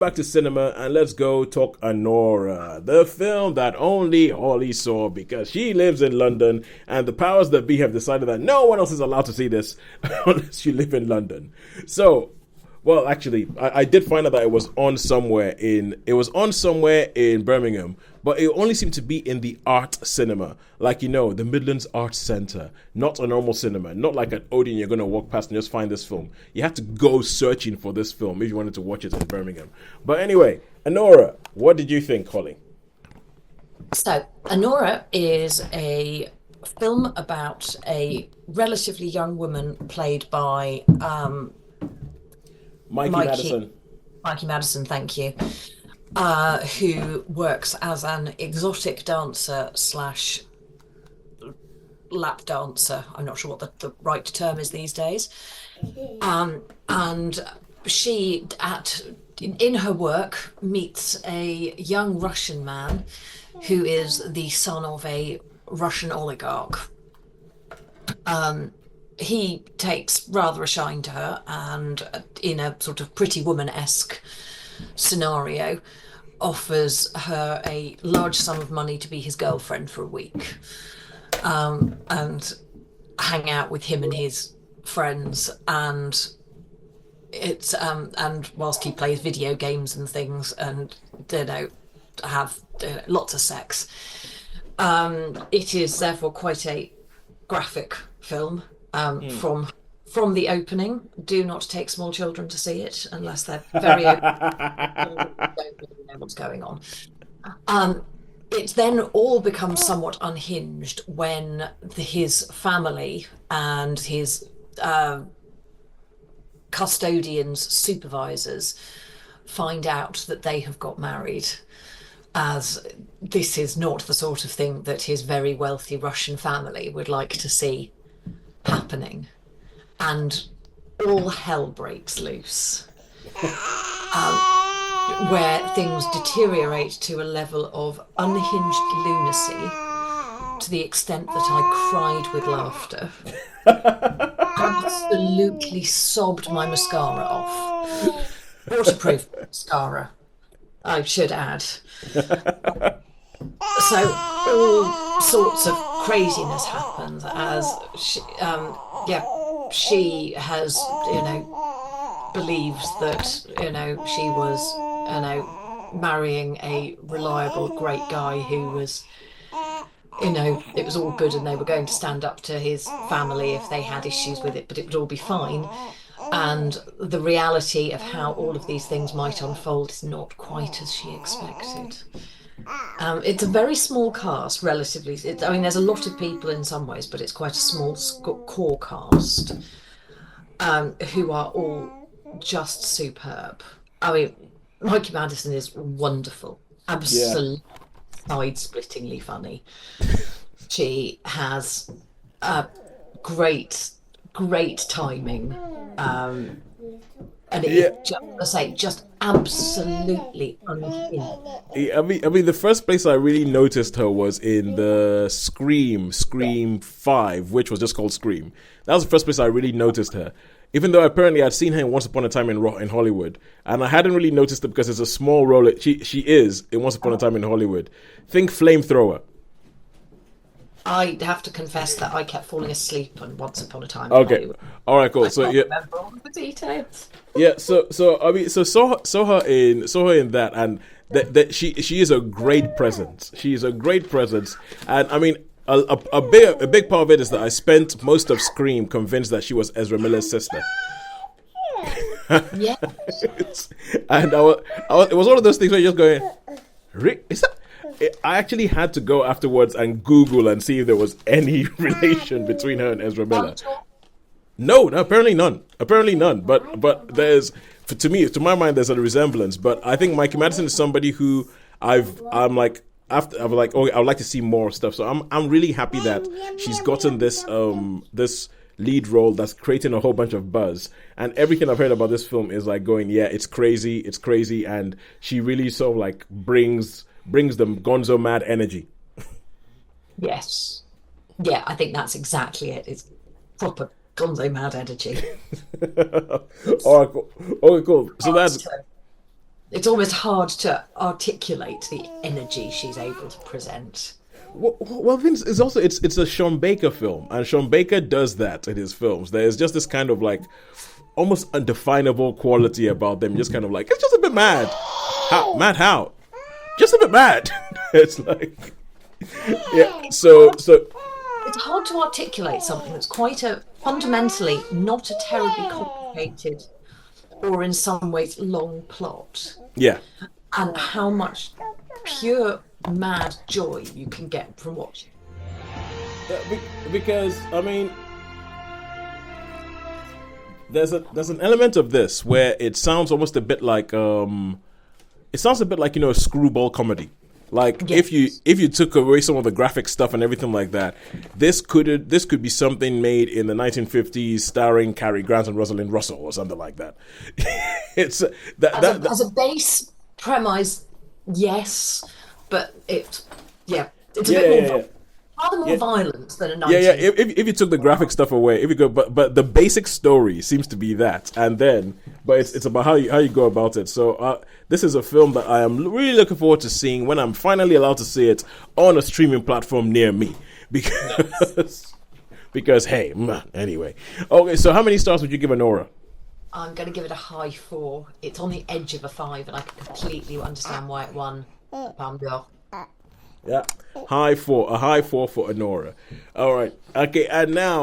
back to cinema and let's go talk Anora, the film that only Holly saw because she lives in London and the powers that be have decided that no one else is allowed to see this unless you live in London. So, well, actually, I did find out that it was on somewhere in Birmingham, but it only seemed to be in the art cinema, like the Midlands Arts Centre, not a normal cinema, not like an Odeon you're going to walk past and just find this film. You have to go searching for this film if you wanted to watch it in Birmingham. But anyway, Anora, what did you think, Holly? So, Anora is a film about a relatively young woman played by Mikey Mikey Madison. Mikey Madison, thank you, who works as an exotic dancer slash lap dancer. I'm not sure what the right term is these days. And she at in her work meets a young Russian man who is the son of a Russian oligarch. He takes rather a shine to her, and in a sort of Pretty Woman-esque scenario, offers her a large sum of money to be his girlfriend for a week, and hang out with him and his friends. And it's and whilst he plays video games and things, and have lots of sex. It is therefore quite a graphic film. From the opening, do not take small children to see it unless they're very open, don't really know what's going on. It then all becomes somewhat unhinged when his family and his custodians, supervisors, find out that they have got married, as this is not the sort of thing that his very wealthy Russian family would like to see happening. And all hell breaks loose, where things deteriorate to a level of unhinged lunacy to the extent that I cried with laughter. Absolutely sobbed my mascara off. Waterproof mascara, I should add. So all sorts of craziness happens as she has, believes that, she was, marrying a reliable, great guy who was, it was all good and they were going to stand up to his family if they had issues with it, but it would all be fine. And the reality of how all of these things might unfold is not quite as she expected. It's a very small cast, relatively. There's a lot of people in some ways, but it's quite a small core cast, who are all just superb. Mikey Madison is wonderful, Yeah. absolutely side-splittingly funny. She has great, great timing, and it is Yeah. just, I say, just absolutely unhinged. I mean, the first place I really noticed her was in the Scream 5, which was just called Scream. That was the first place I really noticed her. Even though apparently I'd seen her in Once Upon a Time in Hollywood, and I hadn't really noticed it because it's a small role. She is in Once Upon a Time in Hollywood. Think flamethrower. I have to confess that I kept falling asleep on Once Upon a Time in Okay, Hollywood. all right, cool. I So can't yeah, remember all of the details. yeah. So saw her in that, and that she is a great presence. She is a great presence, and I mean. A big part of it is that I spent most of Scream convinced that she was Ezra Miller's sister. Yeah, And it was one of those things where you're just going, Rick, is that? I actually had to go afterwards and Google and see if there was any relation between her and Ezra Miller. No, no, apparently none. Apparently none. But to me, to my mind, there's a resemblance. But I think Mikey Madison is somebody who I'm like. After I'm like, oh, I would like to see more stuff. So I'm really happy that she's gotten this lead role that's creating a whole bunch of buzz. And everything I've heard about this film is like going, yeah, it's crazy, and she really sort of like brings them gonzo mad energy. yes. Yeah, I think that's exactly it. It's proper gonzo mad energy. All right, cool. Okay, cool. So that's Cast her It's almost hard to articulate the energy she's able to present. Well, Vince is also it's a Sean Baker film, and Sean Baker does that in his films. There's just this kind of like almost undefinable quality about them. Just kind of like it's just a bit mad. How? Just a bit mad. It's like yeah. So It's hard to articulate something that's quite a fundamentally not a terribly complicated or in some ways long plot, yeah. and how much pure mad joy you can get from watching. Because I mean, there's an element of this where it sounds almost a bit like it sounds a bit like a screwball comedy. Like Yes. if you took away some of the graphic stuff and everything like that, this could be something made in the 1950s starring Cary Grant and Rosalind Russell or something like that. It's As a base premise, yes, but it's a bit more rather more violent than a 19. yeah. If you took the graphic stuff away, if you go, but the basic story seems to be that, and then, but it's about how you go about it. So this is a film that I am really looking forward to seeing when I'm finally allowed to see it on a streaming platform near me, because hey, anyway. Okay, so how many stars would you give Anora? I'm going to give it a high 4. It's on the edge of a 5, and I can completely understand why it won the Palme d'Or. Yeah, a high 4 for Anora. All right, okay, and now